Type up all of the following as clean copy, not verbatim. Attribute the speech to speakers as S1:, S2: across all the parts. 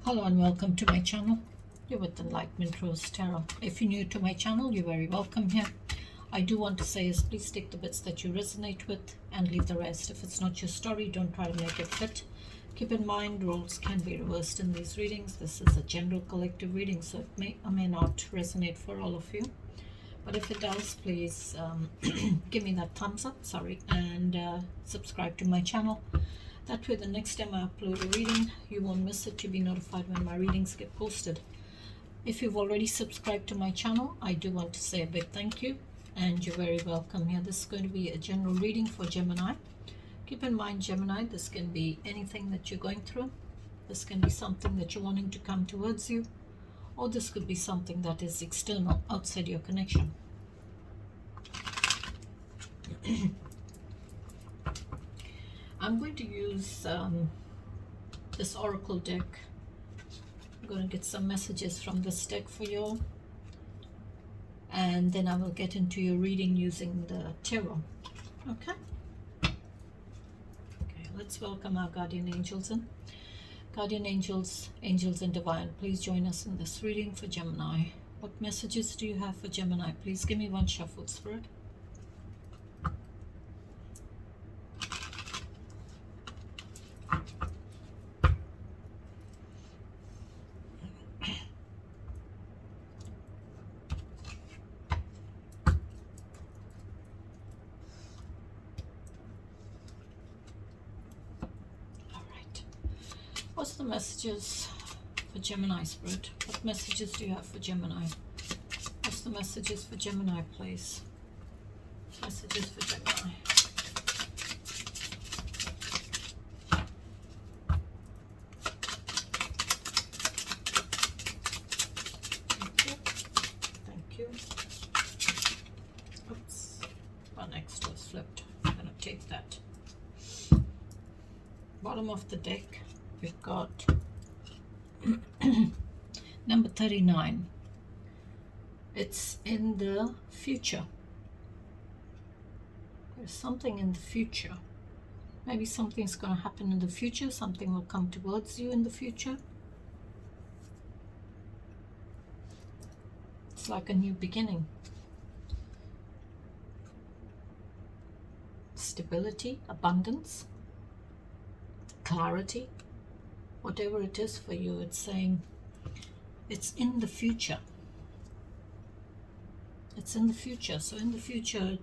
S1: Hello and welcome to my channel. You're with Enlightenment Rose Tarot. If you're new to my channel, you're very welcome here. I do want to say is please take the bits that you resonate with and leave the rest. If it's not your story, don't try to make it fit. Keep in mind, roles can be reversed in these readings. This is a general collective reading, so it may or may not resonate for all of you. But if it does, please give me that thumbs up, and subscribe to my channel. That way the next time I upload a reading, you won't miss it. You'll be notified when my readings get posted. If you've already subscribed to my channel, I do want to say a big thank you, and you're very welcome here. This is going to be a general reading for Gemini. Keep in mind, Gemini, this can be anything that you're going through. This can be something that you're wanting to come towards you, or this could be something that is external, outside your connection. I'm going to use this oracle deck. I'm going to get some messages from this deck for you, and then I will get into your reading using the tarot. Okay, let's welcome our guardian angels in. Guardian angels, angels and divine, please join us in this reading for Gemini. What messages do you have for Gemini? Please give me one shuffle, Spirit. What's the messages for Gemini, Spirit? What messages do you have for Gemini? What's the messages for Gemini, please? Messages for Gemini. Thank you. Oops. One extra was flipped. I'm going to take that. Bottom of the deck. We've got number 39. It's in the future. There's something in the future. Maybe something's going to happen in the future. Something will come towards you in the future. It's like a new beginning. Stability, abundance, clarity. Whatever it is for you, it's saying it's in the future. It's in the future. So in the future,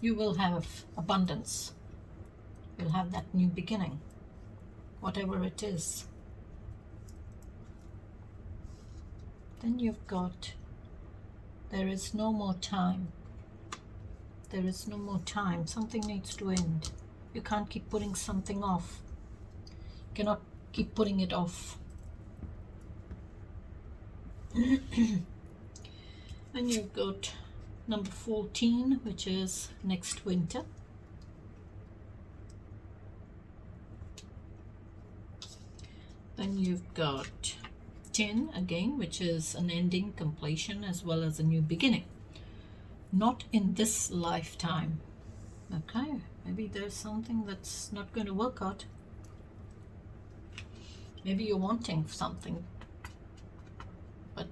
S1: you will have abundance. You'll have that new beginning, whatever it is. Then you've got, there is no more time. There is no more time. Something needs to end. You can't keep putting something off. Cannot keep putting it off. And you've got number 14, which is next winter. Then you've got 10 again, which is an ending, completion, as well as a new beginning. Not in this lifetime. Okay, maybe there's something that's not going to work out. Maybe you're wanting something, but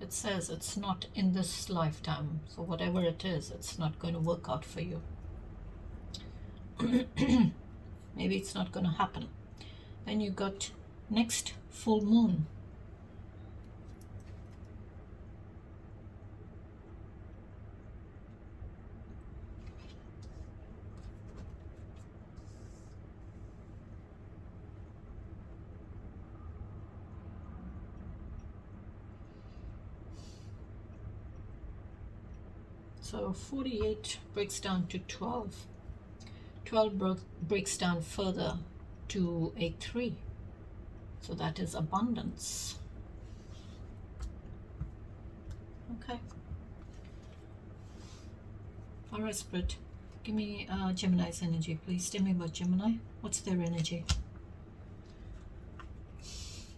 S1: it says it's not in this lifetime. So whatever it is, it's not going to work out for you. Maybe it's not going to happen. Then you got next full moon. So 48 breaks down to 12. 12 breaks down further to a 3. So that is abundance. Okay. All right, Spirit. Give me Gemini's energy, please. Tell me about Gemini. What's their energy?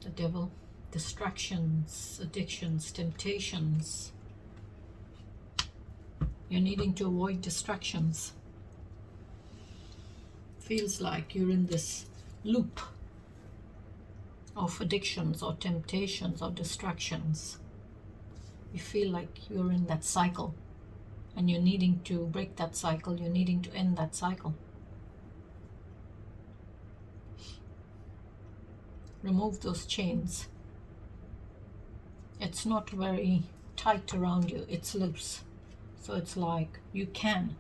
S1: The devil. Distractions, addictions, temptations. You're needing to avoid distractions. Feels like you're in this loop. of addictions or temptations or distractions. You feel like you're in that cycle and you're needing to break that cycle, you're needing to end that cycle. Remove those chains. It's not very tight around you, it's loose. So it's like you can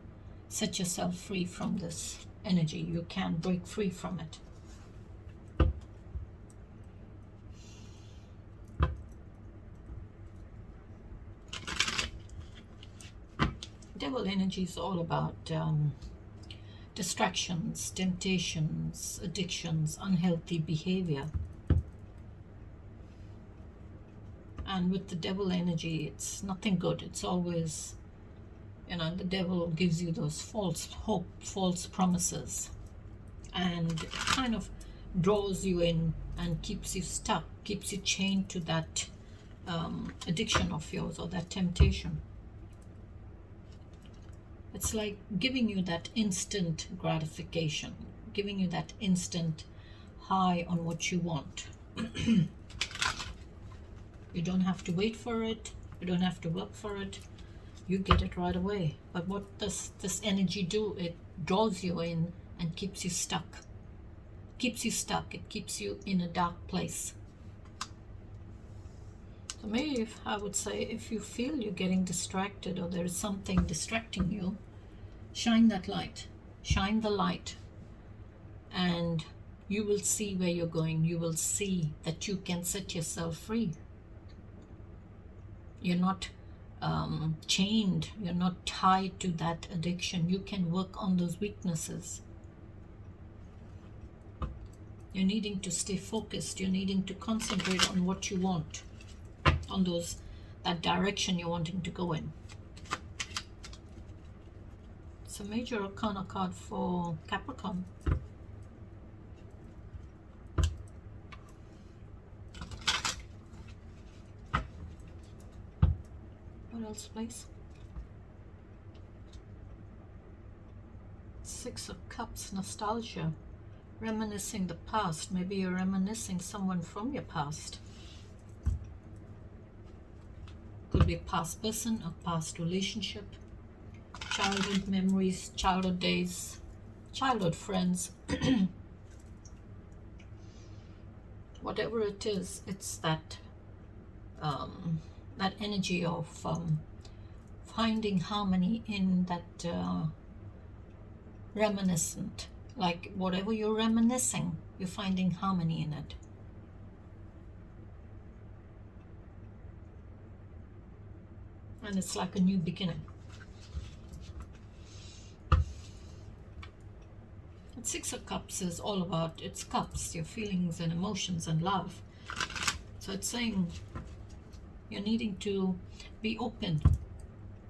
S1: set yourself free from this energy, you can break free from it. Devil energy is all about distractions, temptations, addictions, unhealthy behavior. And with the devil energy, it's nothing good. It's always, the devil gives you those false hope, false promises, and kind of draws you in and keeps you stuck, keeps you chained to that addiction of yours or that temptation. It's like giving you that instant gratification, giving you that instant high on what you want. You don't have to wait for it. You don't have to work for it. You get it right away. But what does this energy do? It draws you in and keeps you stuck. Keeps you stuck. It keeps you in a dark place. So maybe I would say if you feel you're getting distracted or there is something distracting you, shine that light. Shine the light. And you will see where you're going. You will see that you can set yourself free. You're not chained. You're not tied to that addiction. You can work on those weaknesses. You're needing to stay focused. You're needing to concentrate on what you want, on that direction you're wanting to go in. It's a major arcana card for Capricorn. What else, please? Six of Cups, nostalgia, reminiscing the past. Maybe you're reminiscing someone from your past. Could be a past person, a past relationship, childhood memories, childhood days, childhood friends. Whatever it is, it's that that energy of finding harmony in that reminiscent. Like whatever you're reminiscing, you're finding harmony in it. And it's like a new beginning. And Six of Cups is all about, it's cups, your feelings and emotions and love. So it's saying you're needing to be open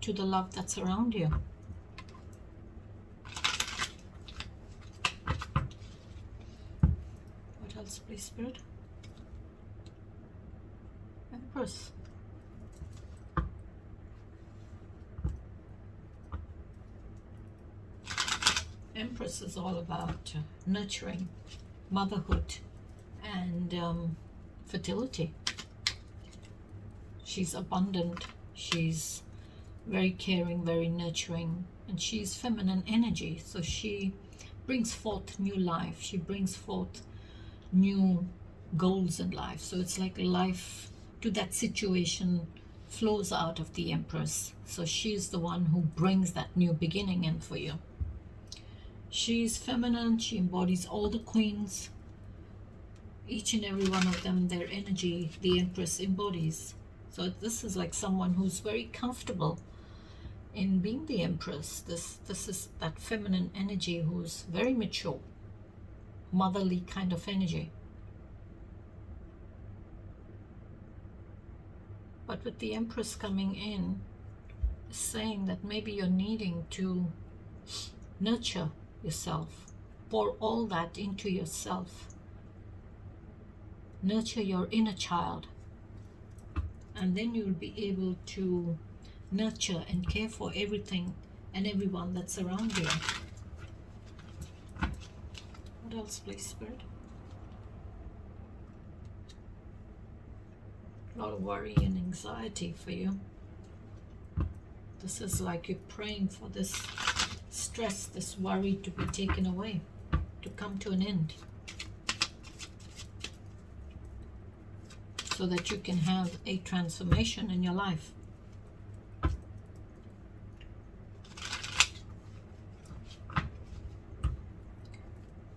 S1: to the love that's around you. What else, please, Spirit? Empress. Empress is all about nurturing, motherhood, and fertility. She's abundant, she's very caring, very nurturing, and she's feminine energy. So she brings forth new life, she brings forth new goals in life. So it's like life to that situation flows out of the Empress. So she's the one who brings that new beginning in for you. She's feminine, she embodies all the queens. Each and every one of them, their energy, the Empress embodies. So this is like someone who's very comfortable in being the Empress. This is that feminine energy who's very mature, motherly kind of energy. But with the Empress coming in, saying that maybe you're needing to nurture yourself, pour all that into yourself, nurture your inner child, and then you'll be able to nurture and care for everything and everyone that's around you. What else, please, Spirit? A lot of worry and anxiety for you. This is like you're praying for this stress, this worry to be taken away, to come to an end, so that you can have a transformation in your life.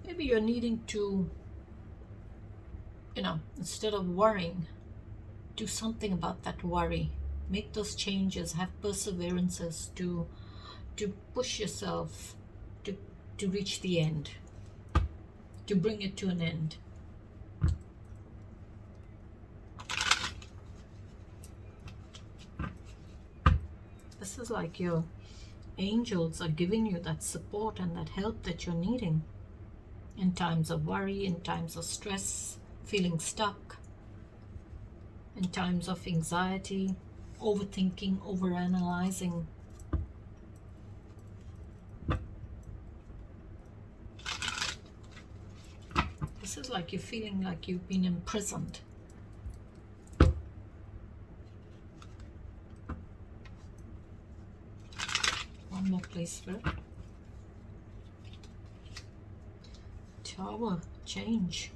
S1: Maybe you're needing to, instead of worrying, do something about that worry. Make those changes, have perseverances to push yourself to reach the end, to bring it to an end. This is like your angels are giving you that support and that help that you're needing in times of worry, in times of stress, feeling stuck, in times of anxiety, overthinking, overanalyzing. This is like you're feeling like you've been imprisoned. One more, please, Spirit. Tower, change.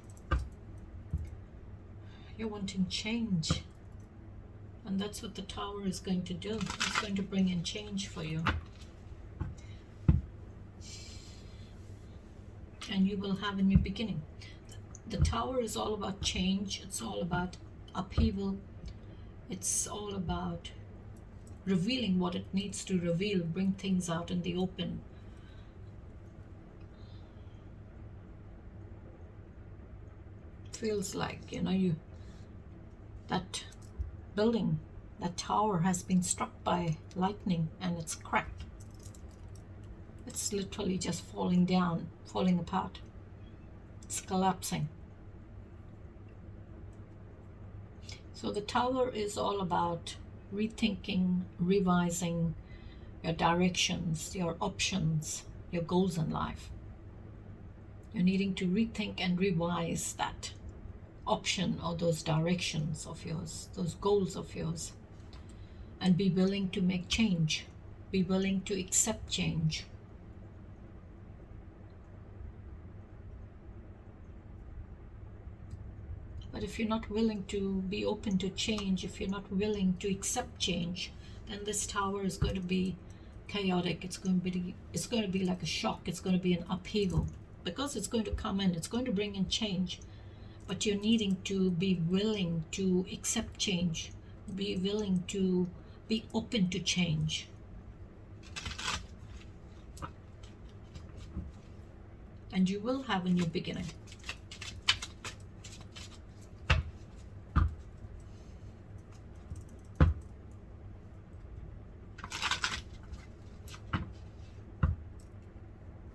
S1: You're wanting change. And that's what the Tower is going to do. It's going to bring in change for you. And you will have a new beginning. The Tower is all about change. It's all about upheaval. It's all about revealing what it needs to reveal, bring things out in the open. Feels like, that building, that tower has been struck by lightning and it's cracked. It's literally just falling down, falling apart. It's collapsing. So the Tower is all about rethinking, revising your directions, your options, your goals in life. You're needing to rethink and revise that option or those directions of yours, those goals of yours, and be willing to make change, be willing to accept change. But if you're not willing to be open to change, if you're not willing to accept change, then this Tower is going to be chaotic. It's going to be like a shock. It's going to be an upheaval, because it's going to come in. It's going to bring in change. But you're needing to be willing to accept change, be willing to be open to change. And you will have a new beginning.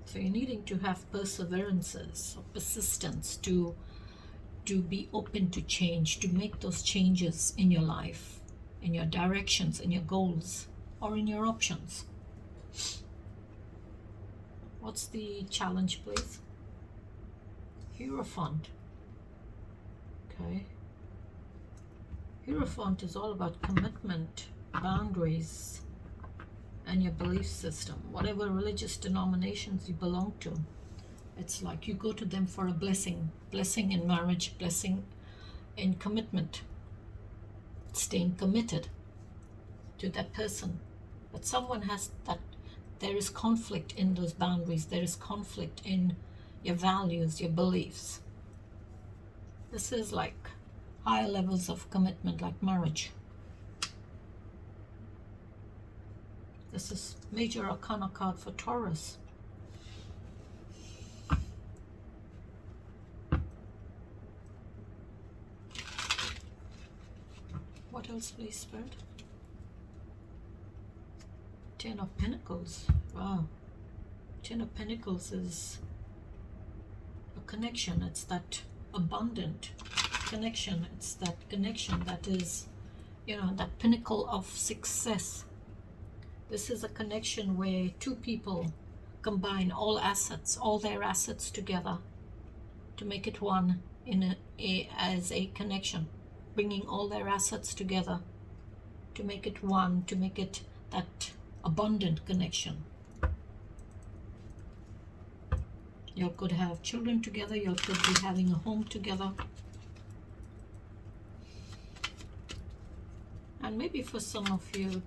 S1: So you're needing to have perseverances or persistence to be open to change, to make those changes in your life, in your directions, in your goals, or in your options. What's the challenge, please? Hierophant. Okay. Hierophant is all about commitment, boundaries, and your belief system. Whatever religious denominations you belong to, it's like you go to them for a blessing in marriage, blessing in commitment, staying committed to that person. But someone has that, there is conflict in those boundaries, there is conflict in your values, your beliefs. This is like higher levels of commitment, like marriage. This is major arcana card for Taurus. What else, please, Spirit? Ten of Pentacles. Wow. Ten of Pentacles is a connection. It's that abundant connection. It's that connection that is, that pinnacle of success. This is a connection where two people combine all assets, all their assets together to make it one as a connection. bringing all their assets together to make it one, to make it that abundant connection. You could have children together, you could be having a home together. And maybe for some of you,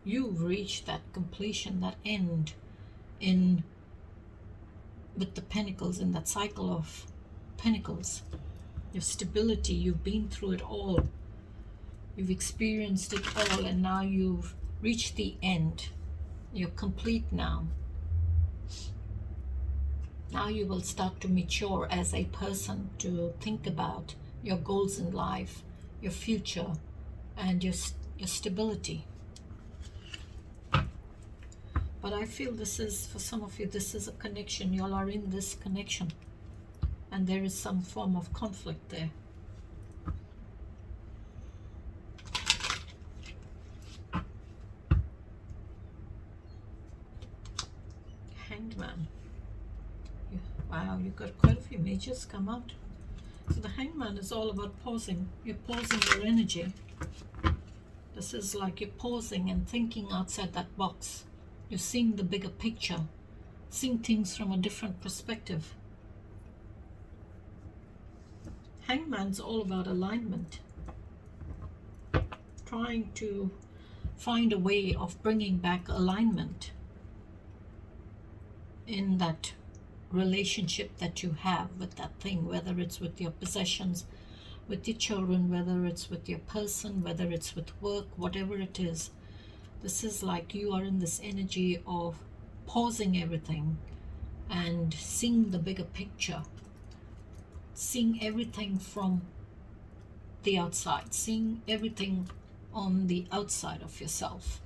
S1: you've reached that completion, that end with the pentacles, in that cycle of pentacles. Your stability, you've been through it all. You've experienced it all, and now you've reached the end. You're complete now. Now you will start to mature as a person, to think about your goals in life, your future, and your stability. But I feel this is, for some of you, this is a connection. You all are in this connection. And there is some form of conflict there. Hanged Man. Wow, you've got quite a few mages come out. So the Hanged Man is all about pausing. You're pausing your energy. This is like you're pausing and thinking outside that box. You're seeing the bigger picture, seeing things from a different perspective. Hangman's all about alignment. Trying to find a way of bringing back alignment in that relationship that you have with that thing, whether it's with your possessions, with your children, whether it's with your person, whether it's with work, whatever it is. This is like you are in this energy of pausing everything and seeing the bigger picture, seeing everything from the outside, seeing everything on the outside of yourself.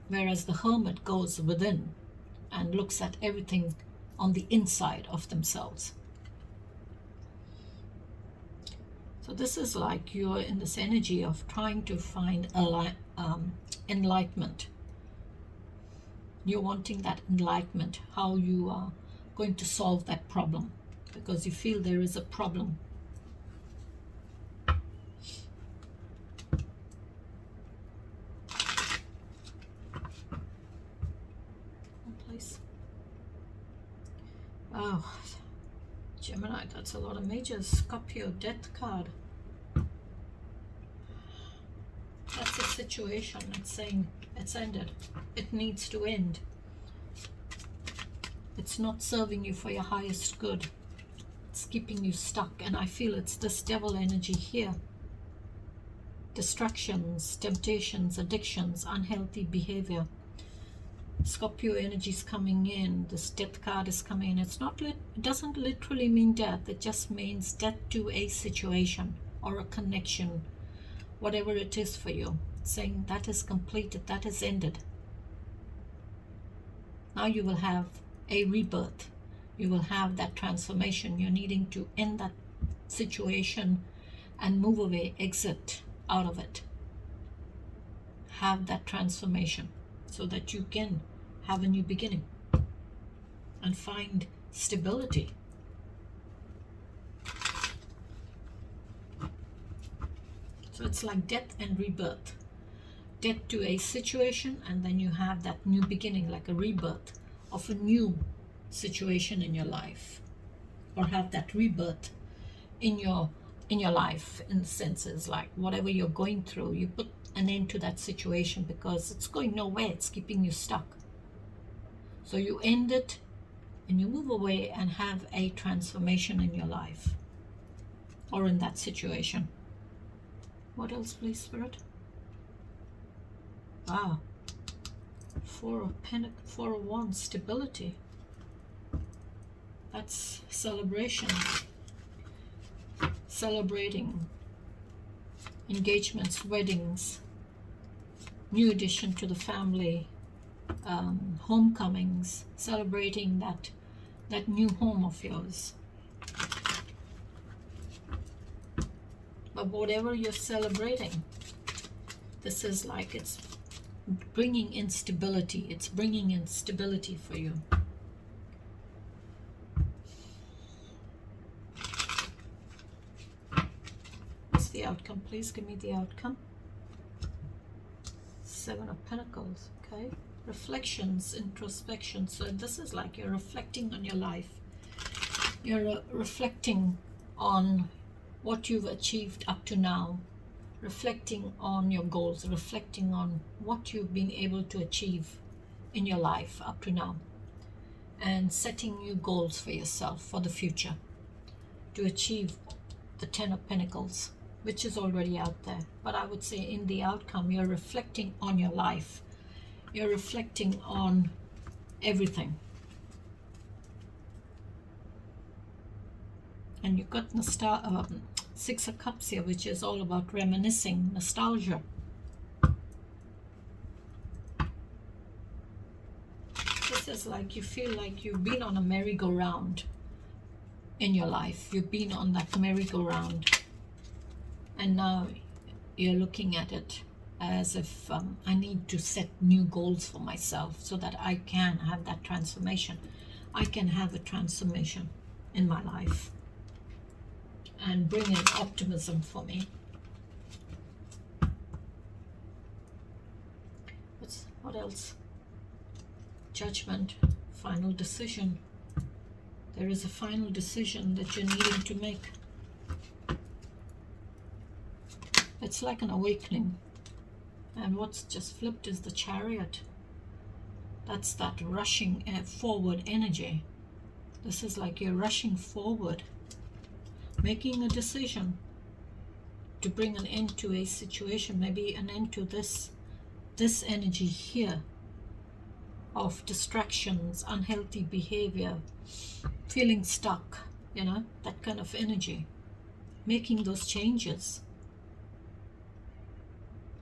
S1: Whereas the hermit goes within and looks at everything on the inside of themselves. So this is like you're in this energy of trying to find enlightenment. You're wanting that enlightenment, how you are going to solve that problem, because you feel there is a problem. Please. Wow, Gemini, that's a lot of majors. Scorpio, Death card. That's a situation. It's saying it's ended. It needs to end. It's not serving you for your highest good. It's keeping you stuck. And I feel it's this devil energy here. Distractions, temptations, addictions, unhealthy behavior. Scorpio energy is coming in. This Death card is coming in. It doesn't literally mean death. It just means death to a situation or a connection, whatever it is for you. It's saying that is completed, that is ended. Now you will have a rebirth. You will have that transformation. You're needing to end that situation and move away, exit out of it. Have that transformation so that you can have a new beginning and find stability. So it's like death and rebirth. Death to a situation, and then you have that new beginning, like a rebirth of a new situation in your life, or have that rebirth in your life, in the senses like whatever you're going through, you put an end to that situation because it's going nowhere. It's keeping you stuck. So you end it and you move away and have a transformation in your life or in that situation. What else, please, Spirit? Wow. Four of Wands, stability. That's celebration. Celebrating engagements, weddings, new addition to the family, homecomings, celebrating that new home of yours. But whatever you're celebrating, this is like it's bringing in stability. It's bringing in stability for you. the outcome, please? Give me the outcome. Seven of Pentacles, okay. Reflections, introspection. So this is like you're reflecting on your life. You're reflecting on what you've achieved up to now. Reflecting on your goals. Reflecting on what you've been able to achieve in your life up to now. And setting new goals for yourself for the future. To achieve the Ten of Pentacles, which is already out there. But I would say in the outcome, you're reflecting on your life. You're reflecting on everything. And you've got Six of Cups here, which is all about reminiscing, nostalgia. This is like you feel like you've been on a merry-go-round in your life. You've been on that merry-go-round. And now you're looking at it as if I need to set new goals for myself so that I can have that transformation. I can have a transformation in my life and bring in optimism for me. What else? Judgment, final decision. There is a final decision that you're needing to make. It's like an awakening. And what's just flipped is the Chariot. That's that rushing forward energy. This is like you're rushing forward, making a decision to bring an end to a situation, maybe an end to this energy here of distractions, unhealthy behavior, feeling stuck, you know, that kind of energy. Making those changes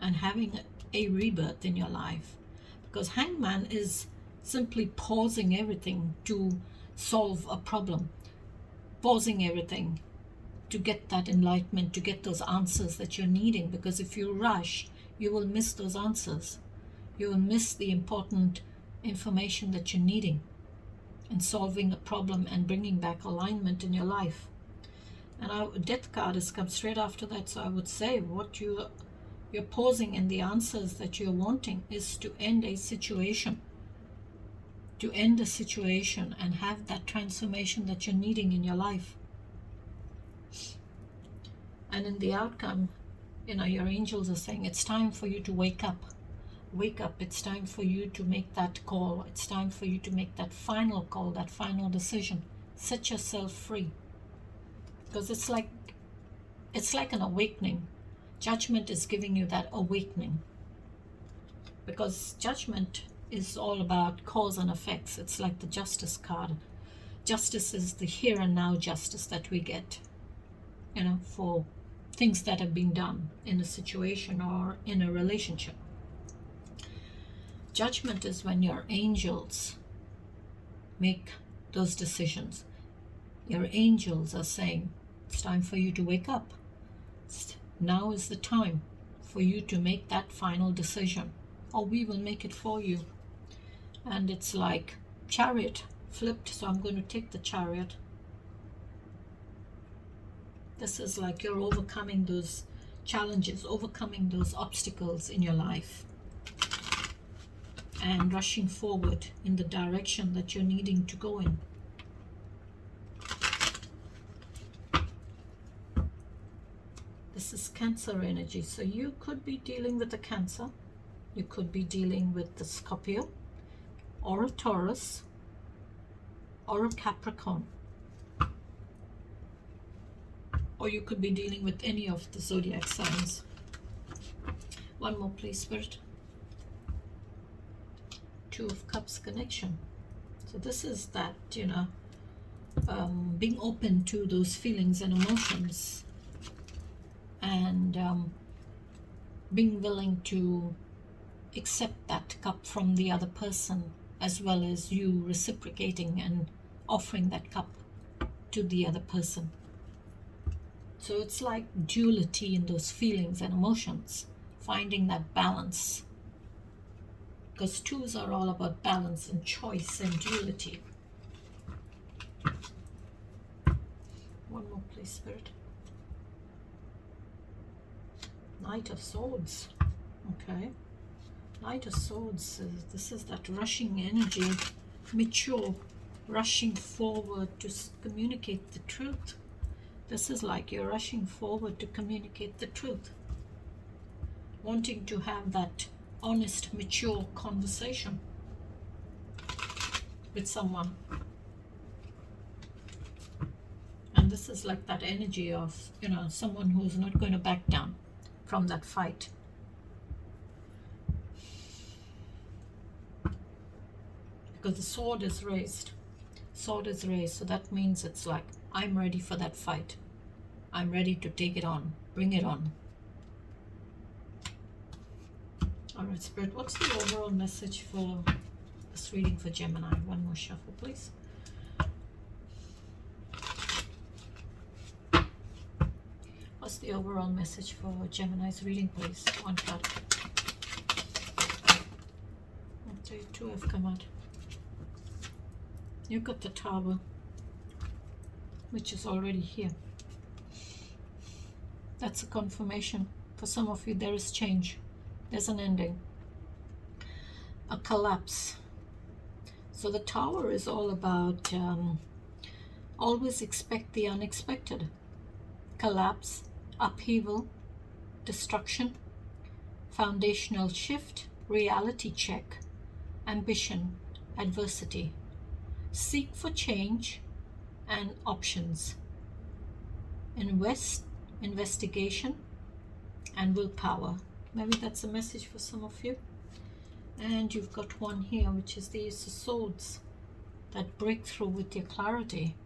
S1: and having a rebirth in your life. Because Hangman is simply pausing everything to solve a problem. Pausing everything to get that enlightenment, to get those answers that you're needing. Because if you rush, you will miss those answers. You will miss the important information that you're needing in solving a problem and bringing back alignment in your life. And our Death card has come straight after that. So I would say what you're pausing in the answers that you're wanting is to end a situation. To end a situation and have that transformation that you're needing in your life. And in the outcome, you know, your angels are saying it's time for you to wake up. Wake up. It's time for you to make that call. It's time for you to make that final call, that final decision. Set yourself free. Because it's like an awakening. Judgment is giving you that awakening. Because judgment is all about cause and effects. It's like the Justice card. Justice is the here and now justice that we get, you know, for things that have been done in a situation or in a relationship. Judgment is when your angels make those decisions. Your angels are saying, it's time for you to wake up. Now is the time for you to make that final decision, or we will make it for you. And it's like Chariot flipped, so I'm going to take the Chariot. This is like you're overcoming those challenges, overcoming those obstacles in your life, and rushing forward in the direction that you're needing to go in. This is Cancer energy. So you could be dealing with a Cancer. You could be dealing with the Scorpio, or a Taurus, or a Capricorn. Or you could be dealing with any of the zodiac signs. One more, please, Spirit. Two of Cups connection. So this is that, you know, being open to those feelings and emotions, and being willing to accept that cup from the other person, as well as you reciprocating and offering that cup to the other person. So it's like duality in those feelings and emotions, finding that balance. Because twos are all about balance and choice and duality. One more, please, Spirit. Knight of Swords. Okay. Knight of Swords. This is that rushing energy. Mature. Rushing forward to communicate the truth. This is like you're rushing forward to communicate the truth. Wanting to have that honest, mature conversation with someone. And this is like that energy of, you know, someone who's not going to back down from that fight. Because the sword is raised. Sword is raised. So that means it's like, I'm ready for that fight. I'm ready to take it on. Bring it on. Alright, Spirit, what's the overall message for this reading for Gemini? One more shuffle, please. What's the overall message for Gemini's reading, please? One card. Okay, two have come out. You got the Tower, which is already here. That's a confirmation. For some of you, there is change. There's an ending. A collapse. So the Tower is all about always expect the unexpected. Collapse, upheaval, destruction, foundational shift, reality check, ambition, adversity. Seek for change and options. Investigation and willpower. Maybe that's a message for some of you. And you've got one here, which is the Ace of Swords. That breakthrough with your clarity.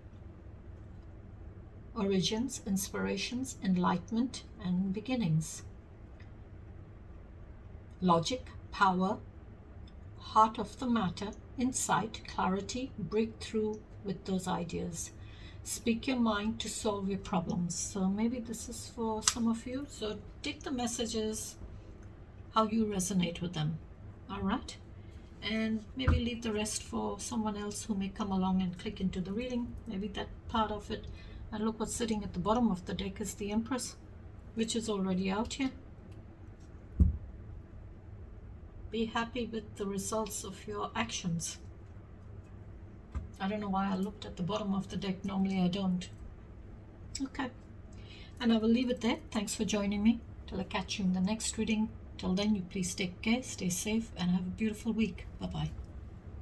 S1: Origins, inspirations, enlightenment, and beginnings. Logic, power, heart of the matter, insight, clarity, breakthrough with those ideas. Speak your mind to solve your problems. So maybe this is for some of you. So take the messages, how you resonate with them. All right? And maybe leave the rest for someone else who may come along and click into the reading. Maybe that part of it. And look what's sitting at the bottom of the deck is the Empress, which is already out here. Be happy with the results of your actions. I don't know why I looked at the bottom of the deck. Normally I don't. Okay. And I will leave it there. Thanks for joining me. Till I catch you in the next reading. Till then, you please take care, stay safe, and have a beautiful week. Bye-bye.